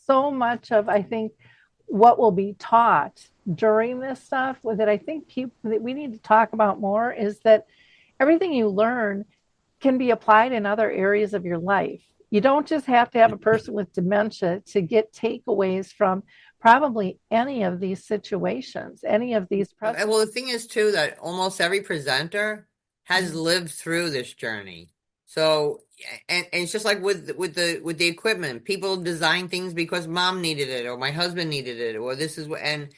[SPEAKER 2] so much of, I think, what will be taught during this stuff that I think that we need to talk about more is that everything you learn can be applied in other areas of your life. You don't just have to have a person with dementia to get takeaways from probably any of these situations, any of these.
[SPEAKER 4] Well, the thing is too that almost every presenter has lived through this journey. So, and it's just like with the equipment, people design things because mom needed it or my husband needed it or this is and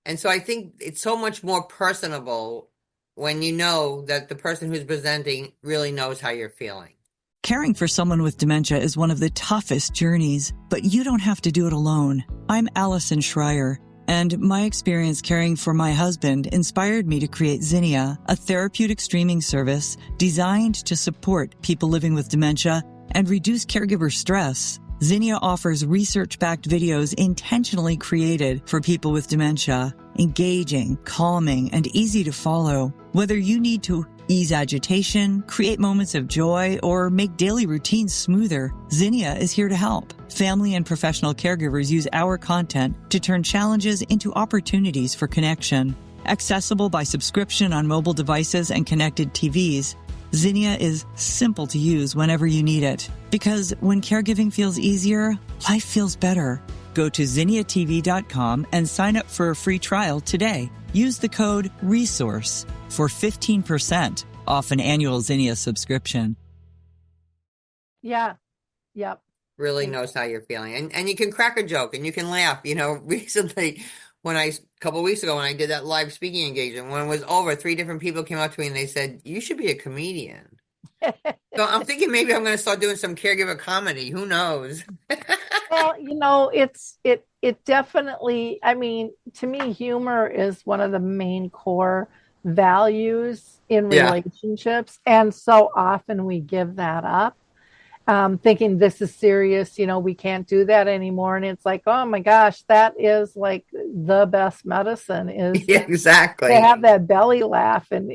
[SPEAKER 4] And so I think it's so much more personable when you know that the person who's presenting really knows how you're feeling.
[SPEAKER 1] Caring for someone with dementia is one of the toughest journeys, but you don't have to do it alone. I'm Allison Schreier, and my experience caring for my husband inspired me to create Zinnia, a therapeutic streaming service designed to support people living with dementia and reduce caregiver stress. Zinnia offers research-backed videos intentionally created for people with dementia, engaging, calming, and easy to follow. Whether you need to ease agitation, create moments of joy, or make daily routines smoother, Zinnia is here to help. Family and professional caregivers use our content to turn challenges into opportunities for connection. Accessible by subscription on mobile devices and connected TVs, Zinnia is simple to use whenever you need it. Because when caregiving feels easier, life feels better. Go to zinniatv.com and sign up for a free trial today. Use the code RESOURCE for 15% off an annual Zinnia subscription.
[SPEAKER 2] Yeah. Yep.
[SPEAKER 4] Really knows how you're feeling. And you can crack a joke and you can laugh. Recently, a couple of weeks ago when I did that live speaking engagement, when it was over, 3 different people came up to me and they said, "You should be a comedian." So I'm thinking maybe I'm going to start doing some caregiver comedy. Who knows?
[SPEAKER 2] Well, it definitely, I mean, to me, humor is one of the main core values in relationships. And so often we give that up, thinking this is serious, we can't do that anymore. And it's like, oh my gosh, that is like the best medicine is
[SPEAKER 4] Yeah, exactly.
[SPEAKER 2] to have that belly laugh. And,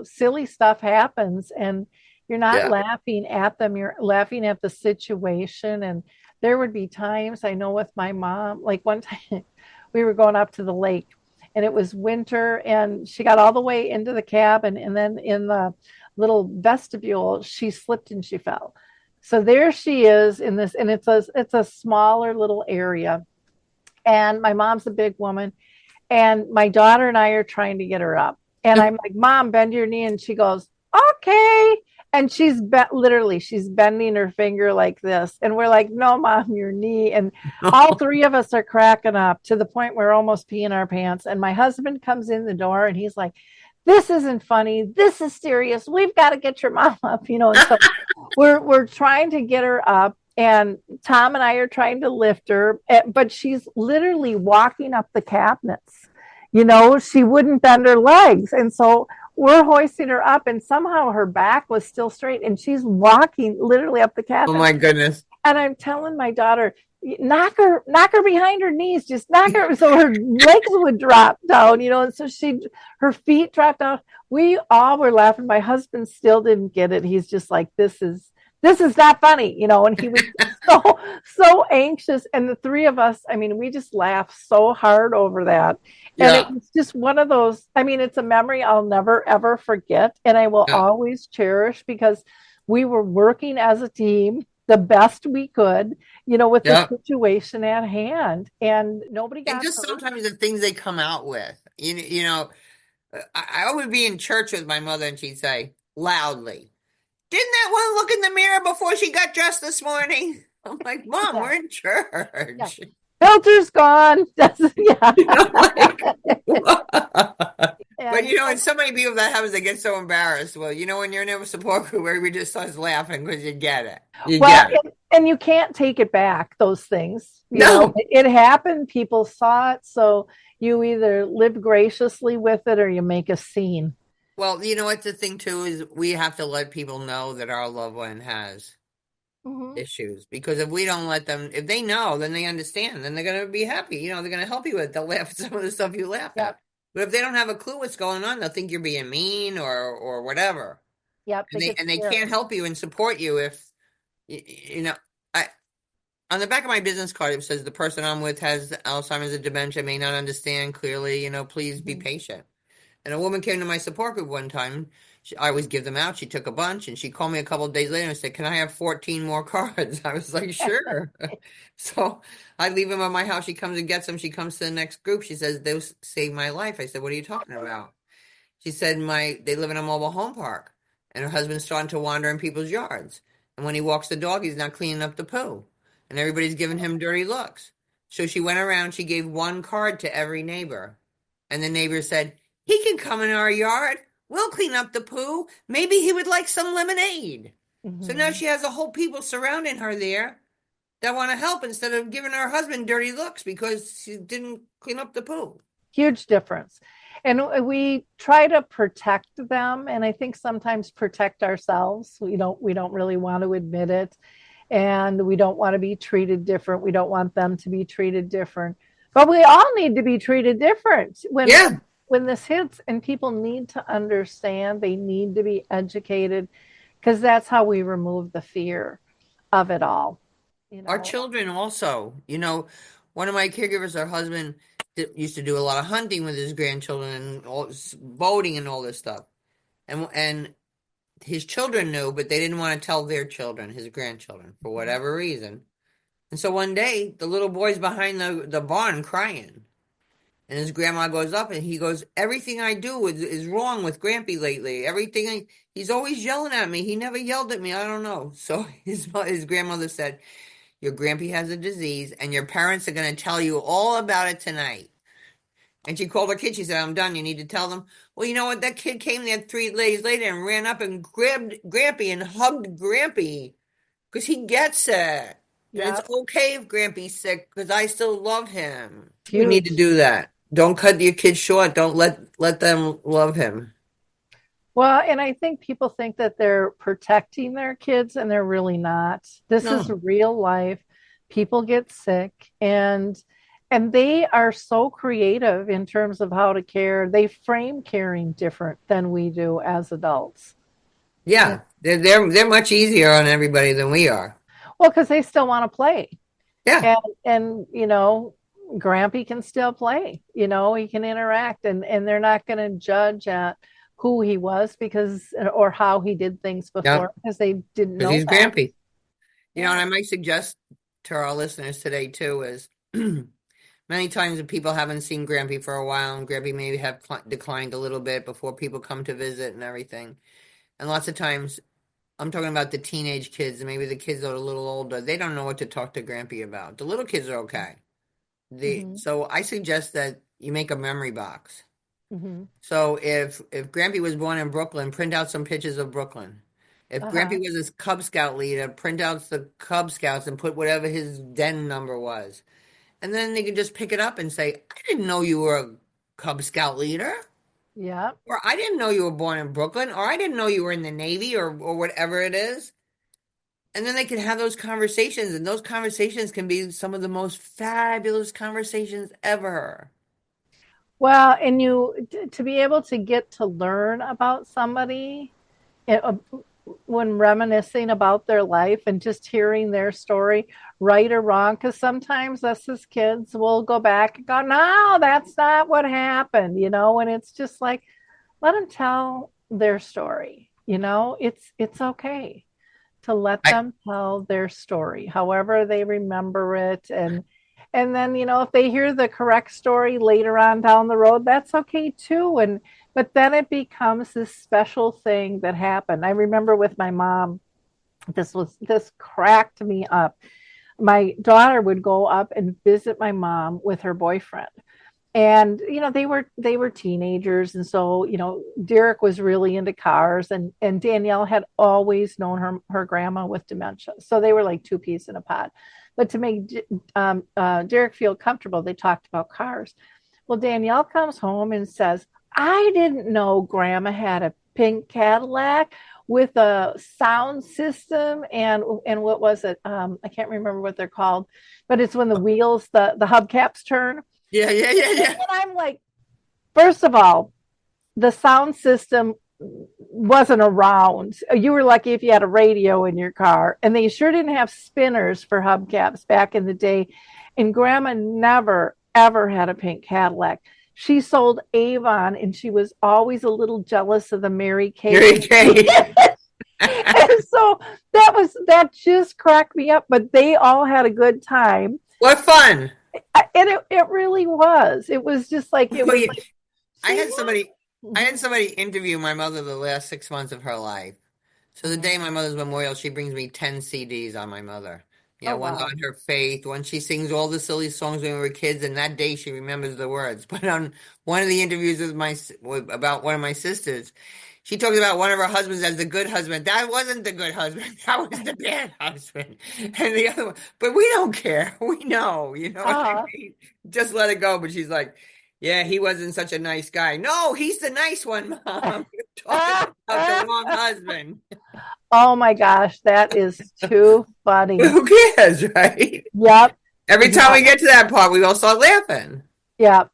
[SPEAKER 2] silly stuff happens and you're not laughing at them, you're laughing at the situation. And there would be times, I know with my mom, like one time we were going up to the lake and it was winter and she got all the way into the cabin. And then in the little vestibule, she slipped and she fell. So there she is in this, and it's a smaller little area. And my mom's a big woman. And my daughter and I are trying to get her up. And I'm like, Mom, bend your knee. And she goes, okay. And she's bending her finger like this. And we're like, no, Mom, your knee. And all 3 of us are cracking up to the point we're almost peeing our pants. And my husband comes in the door and he's like, this isn't funny. This is serious. We've got to get your mom up, And so we're trying to get her up. And Tom and I are trying to lift her, but she's literally walking up the cabinets. She wouldn't bend her legs. And so we're hoisting her up and somehow her back was still straight and she's walking literally up the cabinet.
[SPEAKER 4] Oh my goodness.
[SPEAKER 2] And I'm telling my daughter, knock her behind her knees, just knock her so her legs would drop down, and so her feet dropped down. We all were laughing. My husband still didn't get it. He's just like, this is not funny, and he was so anxious. And the 3 of us, I mean, we just laughed so hard over that. And it was just one of those, I mean, it's a memory I'll never, ever forget. And I will always cherish because we were working as a team the best we could, with the situation at hand. And nobody got
[SPEAKER 4] And just
[SPEAKER 2] hurt.
[SPEAKER 4] sometimes the things they come out with, I would be in church with my mother and she'd say loudly, "Didn't that one look in the mirror before she got dressed this morning?" I'm like, Mom, we're in church.
[SPEAKER 2] Filter's gone.
[SPEAKER 4] But and so many people that happens, they get so embarrassed. Well, when you're in a support group, everybody just starts laughing because you get it.
[SPEAKER 2] And you can't take it back, those things.
[SPEAKER 4] No.
[SPEAKER 2] It happened. People saw it. So you either live graciously with it or you make a scene.
[SPEAKER 4] Well, what the thing too is we have to let people know that our loved one has issues, because if we don't let them, if they know, then they understand, then they're going to be happy. They're going to help you with it. They'll laugh at some of the stuff you laugh at. But if they don't have a clue what's going on, they'll think you're being mean or whatever.
[SPEAKER 2] Yep.
[SPEAKER 4] And they can't help you and support you if, on the back of my business card, it says the person I'm with has Alzheimer's or dementia, may not understand clearly, please be patient. And a woman came to my support group one time. I always give them out. She took a bunch and she called me a couple of days later and said, "Can I have 14 more cards?" I was like, sure. So I leave them at my house. She comes and gets them. She comes to the next group. She says, "Those saved my life." I said, "What are you talking about?" She said, they live in a mobile home park and her husband's starting to wander in people's yards. And when he walks the dog, he's not cleaning up the poo. And everybody's giving him dirty looks. So she went around, she gave 1 card to every neighbor. And the neighbor said, he can come in our yard. We'll clean up the poo. Maybe he would like some lemonade. So now
[SPEAKER 2] Mhm.
[SPEAKER 4] she has a whole people surrounding her there that want to help instead of giving her husband dirty looks because she didn't clean up the poo.
[SPEAKER 2] Huge difference. And we try to protect them, and I think sometimes protect ourselves. We don't really want to admit it, and we don't want to be treated different. We don't want them to be treated different. But we all need to be treated different
[SPEAKER 4] Yeah.
[SPEAKER 2] when this hits, and people need to understand, they need to be educated, because that's how we remove the fear of it all, you
[SPEAKER 4] Our
[SPEAKER 2] know.
[SPEAKER 4] children also, one of my caregivers, her husband used to do a lot of hunting with his grandchildren and boating and all this stuff. And his children knew, but they didn't want to tell their children, his grandchildren, for whatever reason. And so one day, the little boy's behind the barn crying. And his grandma goes up and he goes, everything I do is wrong with Grampy lately. He's always yelling at me. He never yelled at me. I don't know. So his grandmother said, your Grampy has a disease and your parents are going to tell you all about it tonight. And she called her kid. She said, I'm done. You need to tell them. Well, you know what? That kid came there 3 days later and ran up and grabbed Grampy and hugged Grampy because he gets it. And it's
[SPEAKER 2] Yeah,
[SPEAKER 4] okay if Grampy's sick because I still love him. We need to
[SPEAKER 2] huge.
[SPEAKER 4] do that. Don't cut your kid short. Don't let them love him.
[SPEAKER 2] Well, and I think people think that they're protecting their kids, and they're really not. This is
[SPEAKER 4] No.
[SPEAKER 2] real life. People get sick, and they are so creative in terms of how to care. They frame caring different than we do as adults. You know,
[SPEAKER 4] Yeah. They're much easier on everybody than we are.
[SPEAKER 2] well, because they still want to play,
[SPEAKER 4] Yeah.
[SPEAKER 2] and Grampy can still play. He can interact, and they're not going to judge at who he was because or how he did things
[SPEAKER 4] Yeah.
[SPEAKER 2] before because they didn't
[SPEAKER 4] Because
[SPEAKER 2] know
[SPEAKER 4] he's
[SPEAKER 2] that.
[SPEAKER 4] Grampy. And
[SPEAKER 2] Yeah.
[SPEAKER 4] I might suggest to our listeners today too is many times if people haven't seen Grampy for a while and Grampy maybe have declined a little bit before people come to visit and everything. And lots of times I'm talking about the teenage kids and maybe the kids that are a little older. They don't know what to talk to Grampy about. The little kids are okay.
[SPEAKER 2] Hmm.
[SPEAKER 4] So I suggest that you make a memory box.
[SPEAKER 2] Hmm.
[SPEAKER 4] So if Grampy was born in Brooklyn, print out some pictures of Brooklyn. If
[SPEAKER 2] Uh-huh.
[SPEAKER 4] Grampy was his Cub Scout leader, print out the Cub Scouts and put whatever his den number was. And then they can just pick it up and say, I didn't know you were a Cub Scout leader.
[SPEAKER 2] Yeah.
[SPEAKER 4] Or I didn't know you were born in Brooklyn. Or I didn't know you were in the Navy or whatever it is. And then they can have those conversations. And those conversations can be some of the most fabulous conversations ever.
[SPEAKER 2] Well, and to be able to get to learn about somebody, eh, uh, when reminiscing about their life and just hearing their story, right or wrong, because sometimes us as kids will go back and go, no, that's not what happened, and it's just like, let them tell their story. It's okay to let
[SPEAKER 4] I,
[SPEAKER 2] them tell their story, however they remember it. And then, if they hear the correct story later on down the road, that's okay too. But then it becomes this special thing that happened. I remember with my mom, this cracked me up. My daughter would go up and visit my mom with her boyfriend. And they were teenagers, and so Derek was really into cars, and Danielle had always known her grandma with dementia, so they were like two peas in a pod. But to make Derek feel comfortable, they talked about cars. Well, Danielle comes home and says, I didn't know grandma had a pink Cadillac with a sound system, and what was it, I can't remember what they're called, but it's when the wheels, the hubcaps turn.
[SPEAKER 4] yeah, yeah, yeah, yeah.
[SPEAKER 2] And I'm like, first of all, the sound system wasn't around. You were lucky if you had a radio in your car. And they sure didn't have spinners for hubcaps back in the day. And grandma never, ever had a pink Cadillac. She sold Avon, and she was always a little jealous of the Mary Kay.
[SPEAKER 4] Mary Kay.
[SPEAKER 2] And so that just cracked me up. But they all had a good time.
[SPEAKER 4] What fun.
[SPEAKER 2] And it really was. It was just like, it was
[SPEAKER 4] Wait,
[SPEAKER 2] like,
[SPEAKER 4] I
[SPEAKER 2] see
[SPEAKER 4] had somebody I
[SPEAKER 2] what?
[SPEAKER 4] had somebody interview my mother the last 6 months of her life. So the
[SPEAKER 2] Mhm.
[SPEAKER 4] day my mother's memorial, she brings me 10 CDs on my mother. Yeah,
[SPEAKER 2] Oh,
[SPEAKER 4] one's
[SPEAKER 2] wow.
[SPEAKER 4] on her faith. One she sings all the silly songs when we were kids, and that day she remembers the words. But on one of the interviews about one of my sisters, she talks about one of her husbands as the good husband. That wasn't the good husband. That was the bad husband. And the other one, but we don't care. We know, you know what I
[SPEAKER 2] Uh,
[SPEAKER 4] mean? Just let it go. But she's like, yeah, he wasn't such a nice guy. No, he's the nice one, Mom. You're talking about the wrong husband.
[SPEAKER 2] oh my gosh, that is too funny.
[SPEAKER 4] Who cares, right?
[SPEAKER 2] Yep.
[SPEAKER 4] Every time
[SPEAKER 2] Yep.
[SPEAKER 4] we get to that part, we all start laughing.
[SPEAKER 2] Yep.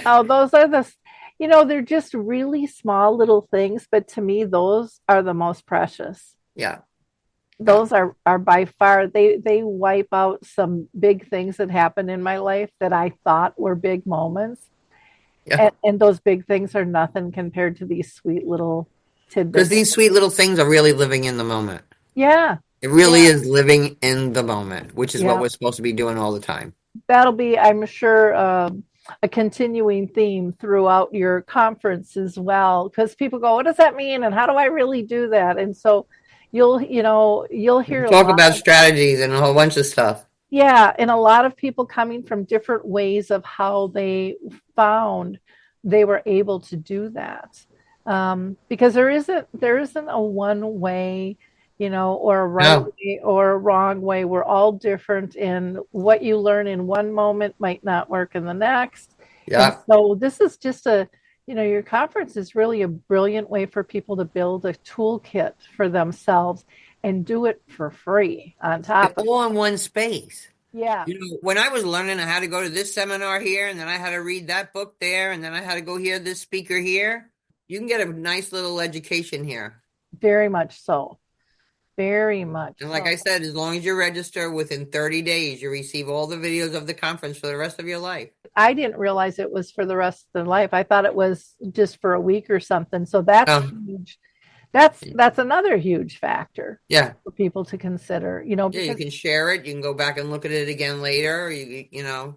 [SPEAKER 2] Oh, those are they're just really small little things, but to me, those are the most precious.
[SPEAKER 4] Yeah, yeah,
[SPEAKER 2] Those are by far they wipe out some big things that happened in my life that I thought were big moments.
[SPEAKER 4] yeah.
[SPEAKER 2] And those big things are nothing compared to these sweet little
[SPEAKER 4] Because
[SPEAKER 2] tidbits.
[SPEAKER 4] these sweet little things are really living in the moment.
[SPEAKER 2] Yeah.
[SPEAKER 4] It really
[SPEAKER 2] Yeah.
[SPEAKER 4] is living in the moment, which is what
[SPEAKER 2] Yeah.
[SPEAKER 4] we're supposed to be doing all the time.
[SPEAKER 2] That'll be, I'm sure, a continuing theme throughout your conference as well, because people go, "What does that mean?" and "How do I really do that?" And so you'll hear
[SPEAKER 4] We
[SPEAKER 2] a
[SPEAKER 4] talk
[SPEAKER 2] lot.
[SPEAKER 4] about strategies and a whole bunch of stuff.
[SPEAKER 2] Yeah, and a lot of people coming from different ways of how they found they were able to do that. Because there isn't a one way, or a right
[SPEAKER 4] No,
[SPEAKER 2] way or a wrong way. We're all different, and what you learn in one moment might not work in the next. And
[SPEAKER 4] yeah.
[SPEAKER 2] so this is just your conference is really a brilliant way for people to build a toolkit for themselves and do it for free on
[SPEAKER 4] It's
[SPEAKER 2] top of
[SPEAKER 4] all in one space.
[SPEAKER 2] yeah.
[SPEAKER 4] You know, when I was learning, I had to go to this seminar here, and then I had to read that book there, and then I had to go hear this speaker here. You can get a nice little education here.
[SPEAKER 2] Very much so. Very much
[SPEAKER 4] And like
[SPEAKER 2] so.
[SPEAKER 4] I said, as long as you register within 30 days, you receive all the videos of the conference for the rest of your life.
[SPEAKER 2] I didn't realize it was for the rest of their life. I thought it was just for a week or something. So that's
[SPEAKER 4] Um,
[SPEAKER 2] huge. That's another huge factor
[SPEAKER 4] yeah.
[SPEAKER 2] for people to consider,
[SPEAKER 4] Yeah, you
[SPEAKER 2] because
[SPEAKER 4] can share it. You can go back and look at it again later. You know.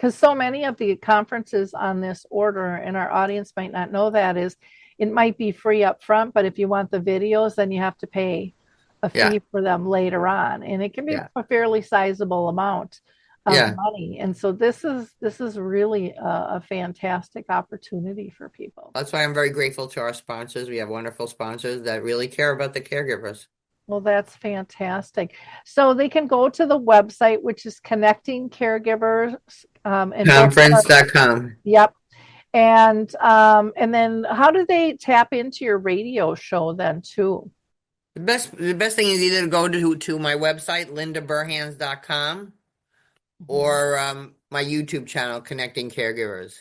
[SPEAKER 2] so many of the conferences on this order, and our audience might not know that, is it might be free up front, but if you want the videos, then you have to pay a
[SPEAKER 4] Yeah,
[SPEAKER 2] fee for them later on, and it can be
[SPEAKER 4] yeah,
[SPEAKER 2] a fairly sizable amount of
[SPEAKER 4] yeah.
[SPEAKER 2] money. And so this is really a fantastic opportunity for people.
[SPEAKER 4] That's why I'm very grateful to our sponsors. We have wonderful sponsors that really care about the caregivers.
[SPEAKER 2] Well, that's fantastic. So they can go to the website, which is Connecting Caregivers, and
[SPEAKER 4] Conference.com.
[SPEAKER 2] yep. And then how do they tap into your radio show then too?
[SPEAKER 4] The best thing is either to go to my website, lindaburhans.com,
[SPEAKER 2] Mhm.
[SPEAKER 4] or my YouTube channel, Connecting Caregivers.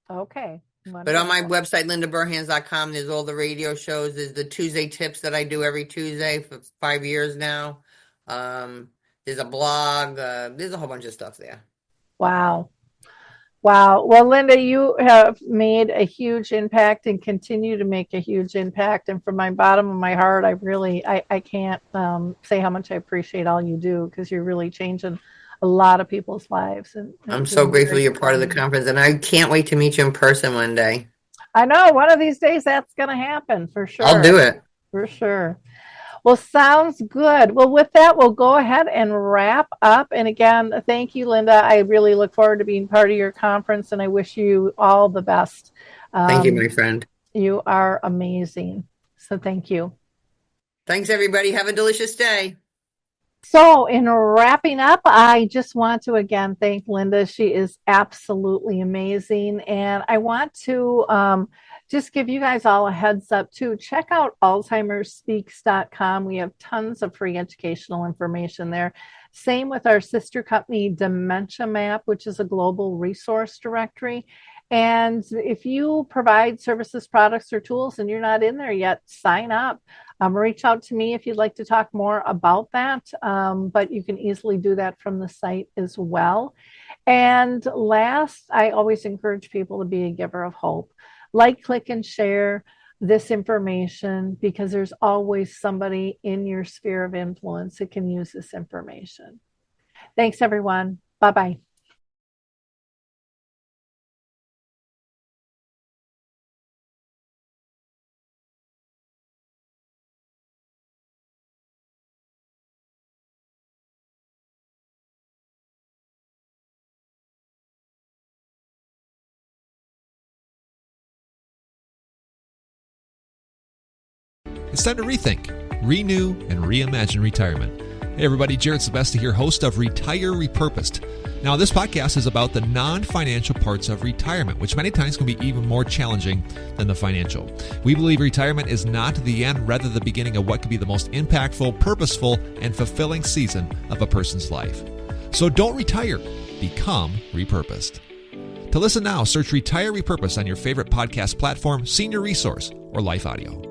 [SPEAKER 2] Okay,
[SPEAKER 4] But on my
[SPEAKER 2] wonderful.
[SPEAKER 4] website, lindaburhans.com, there's all the radio shows. There's the Tuesday tips that I do every Tuesday for 5 years now. There's a blog. There's a whole bunch of stuff there.
[SPEAKER 2] Wow. Wow. Well, Linda, you have made a huge impact and continue to make a huge impact. And from my bottom of my heart, I can't say how much I appreciate all you do, because you're really changing a lot of people's lives
[SPEAKER 4] I'm
[SPEAKER 2] and
[SPEAKER 4] so
[SPEAKER 2] doing
[SPEAKER 4] grateful
[SPEAKER 2] great
[SPEAKER 4] you're part of the
[SPEAKER 2] things.
[SPEAKER 4] conference, and I can't wait to meet you in person one day.
[SPEAKER 2] I know one of these days that's going to happen for
[SPEAKER 4] I'll
[SPEAKER 2] sure.
[SPEAKER 4] do it.
[SPEAKER 2] For sure. Well, sounds good. Well, with that, we'll go ahead and wrap up. And again, thank you, Linda. I really look forward to being part of your conference, and I wish you all the best.
[SPEAKER 4] Thank you,
[SPEAKER 2] Um,
[SPEAKER 4] my friend.
[SPEAKER 2] you are amazing. So thank you.
[SPEAKER 4] Thanks, everybody. Have a delicious day.
[SPEAKER 2] So, in wrapping up, I just want to again thank Linda. She is absolutely amazing. And I want to just give you guys all a heads up too. Check out alzheimersspeaks.com. We have tons of free educational information there. Same with our sister company, Dementia Map, which is a global resource directory. And if you provide services, products, or tools and you're not in there yet, sign up. Reach out to me if you'd like to talk more about that, but you can easily do that from the site as well. And last, I always encourage people to be a giver of hope. Like, click, and share this information, because there's always somebody in your sphere of influence that can use this information. Thanks, everyone. Bye bye.
[SPEAKER 5] It's time to rethink, renew, and reimagine retirement. Hey everybody, Jared Sebeste here, host of Retire Repurposed. Now, this podcast is about the non-financial parts of retirement, which many times can be even more challenging than the financial. We believe retirement is not the end, rather the beginning of what could be the most impactful, purposeful, and fulfilling season of a person's life. So don't retire, become repurposed. To listen now, search Retire Repurposed on your favorite podcast platform, Senior Resource, or Life Audio.